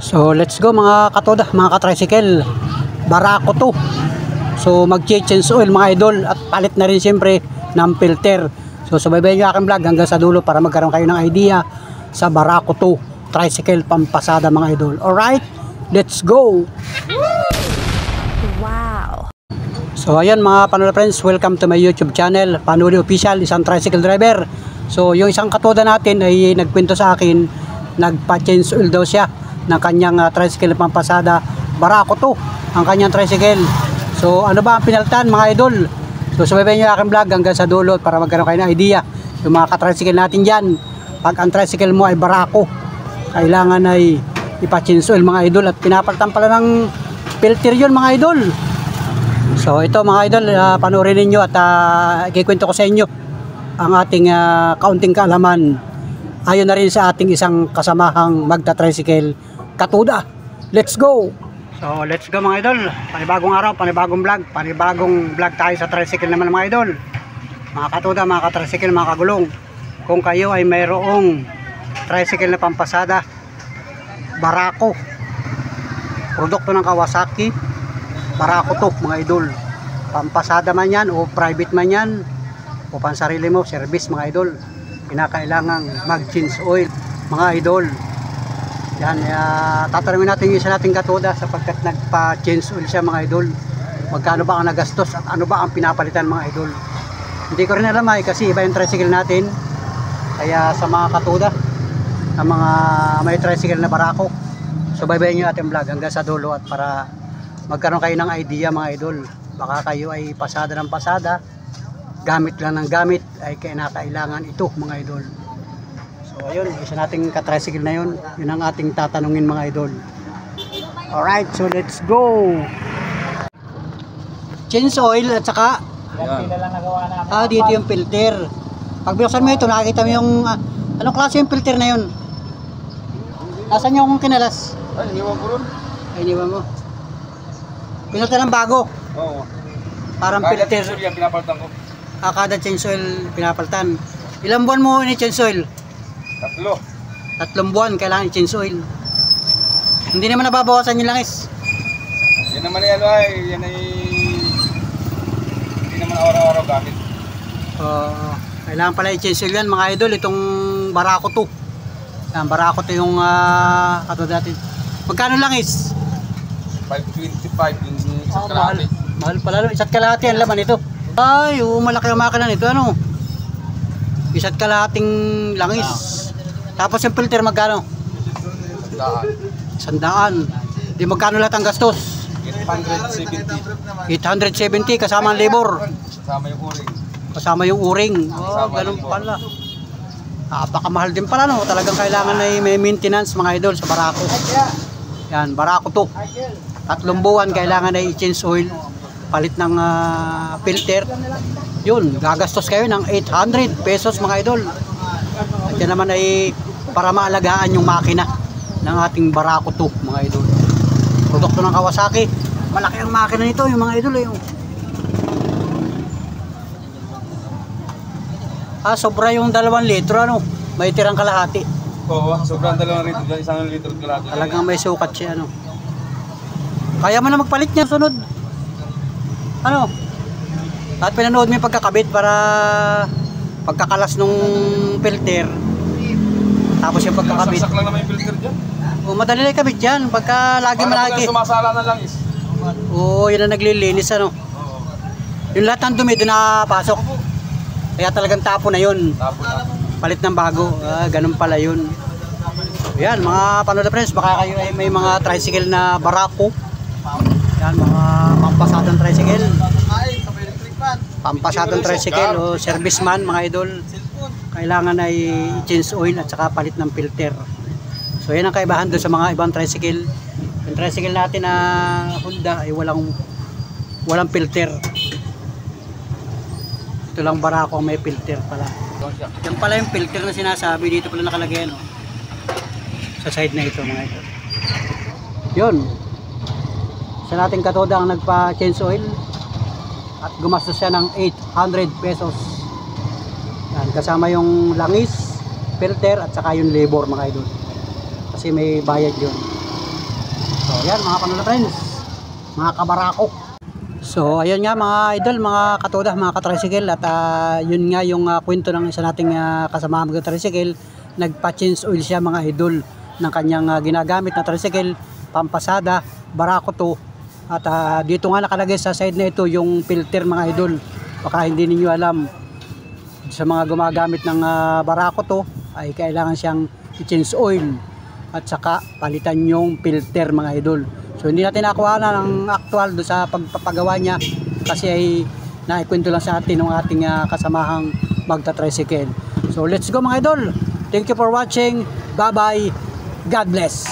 So let's go mga katoda, mga ka-tricycle. Barako to. So mag-change oil mga idol at palit na rin siyempre ng filter. So subaybayan nyo aking vlog hanggang sa dulo para magkaroon kayo ng idea sa Barako to tricycle pampasada mga idol. Alright, let's go! Wow! So ayan mga Panuli friends, welcome to my YouTube channel, Panuli Official, isang tricycle driver. So yung isang katoda natin ay nagkwento sa akin, nagpa-change oil daw siya ng kanyang tricycle pampasada. Barako to ang kanyang tricycle. So ano ba ang pinaltan mga idol? So subaybayan nyo aking vlog hanggang sa dulo para magkaroon kayo ng idea yung mga ka-tricycle natin dyan. Pag ang tricycle mo ay Barako, kailangan ay ipa-change oil mga idol at pinapalitan pala ng filter yun mga idol. So ito mga idol, panoorin ninyo at ikikwento ko sa inyo ang ating kaunting kaalaman ayon na rin sa ating isang kasamahang magta-tricycle katoda. Let's go! So let's go mga idol, panibagong araw, panibagong vlog tayo sa tricycle naman mga idol. Mga katoda, mga ka-tricycle, mga kagulong, kung kayo ay mayroong tricycle na pampasada Barako, produkto ng Kawasaki, Barako to mga idol. Pampasada man yan o private man yan o pansarili mo, service mga idol, kinakailangang mag-change oil mga idol. Yan, tatanungin natin yung isa nating katoda sapagkat nagpa-change oil siya mga idol. Magkano ba ang nagastos at ano ba ang pinapalitan mga idol? Hindi ko rin alam kasi iba yung tricycle natin. Kaya sa mga katoda, ang mga may tricycle na Barako, subaybayan nyo ating vlog hanggang sa dulo at para magkaroon kayo ng idea mga idol. Baka kayo ay pasada ng pasada, gamit lang ng gamit, ay kinakailangan ito mga idol. So ayun, isa nating ka-tricycle na yun ang ating tatanungin mga idol. Alright, so let's go! Change oil at saka dito yung filter. Pag binuksan mo ito, nakikita mo yung anong klase yung filter na yun? Nasaan yung kinalas? Ay, iniwan ko ron. Ay, iniwan mo. Pinalitan ng bago? Oo. Parang Kada filter. change oil yan, pinapalitan ko. Kada change oil pinapalitan. Ilang buwan mo ini-change oil? 3. 3 buwan kailangan i-change oil. Hindi naman nababawasan yung langis. Yan naman ay yan ay hindi naman araw-araw gamit. Kailangan pala i-change oil yan mga idol. Itong Barako to. Yan, Barako to yung katulad natin. Magkano langis? 525 yung isang kalahati. Mahal pala. Isa't kalahati ang laman ito. Ay, malaki ang makina nito. Ano? Isa't kalahating langis. Tapos yung filter magkano? 100. Di magkano lahat ang gastos? 870 kasama ang labor. Kasama yung uring. Ganun pala. Napakamahal din pala no. Talagang kailangan ay may maintenance mga idol sa Barako. Yan, Barako to. 3 buwan kailangan ay i-change oil, palit ng filter. Yun, gagastos kayo ng 800 pesos mga idol. At yan naman ay para maalagaan yung makina ng ating Barako to mga idol. Produkto ng Kawasaki. Malaki ang makina nito yung mga idol sobra yung 2 litro ano. May tirang kalahati. Oo, sobrang 2 litro dyan, 1 litro kalahati. Talagang may sukat siya ano. Kaya mo na magpalit niya sunod. Ano? At pinanood mo yung pagkakabit para pagkakalas nung filter. Tapos yung pagkakabit. Saksak lang naman yung filter dyan. Madali lang kabit dyan. Pagka lagi. Sumasala na langis. Oo, yun ang naglilinis ano. Oo. Yung lahat ng dumi doon nakapasok. Kaya talagang tapo na yun. Tapos na. Palit ng bago. Ganun pala yun. Yan mga Panuli friends, baka kayo ay may mga tricycle na Barako. Yan mga pampasadang tricycle. Pampasadang tricycle o serviceman mga idol. Kailangan ay change oil at saka palit ng filter. So yan ang kaibahan doon sa mga ibang tricycle. Yung tricycle natin na Honda ay walang filter. Ito lang Barako may filter pala. Yan pala yung filter na sinasabi, dito pala nakalagay no? Sa side na ito mga ito. Yun. Sa nating katoda ang nagpa-change oil at gumastos siya ng 800 pesos. Yan, kasama yung langis, filter at saka yung labor mga idol. Kasi may bayad yun. Ayan mga Panola Friends, mga kabarako. So ayun nga mga idol, mga katoda, mga katricycle. At yun nga yung kwento ng isa nating kasama mag-tricycle. Nagpa-change oil siya mga idol ng kanyang ginagamit na tricycle, pampasada, barako to. At dito nga nakalagay sa side na ito yung filter mga idol. Baka hindi ninyo alam, sa mga gumagamit ng barako to ay kailangan siyang i-change oil at saka palitan yung filter mga idol. So hindi natin nakuha na ng actual do sa pagpapagawa niya kasi ay naikwento lang sa atin ng ating kasamahang magta-tricycle. So let's go mga idol. Thank you for watching. Bye bye. God bless.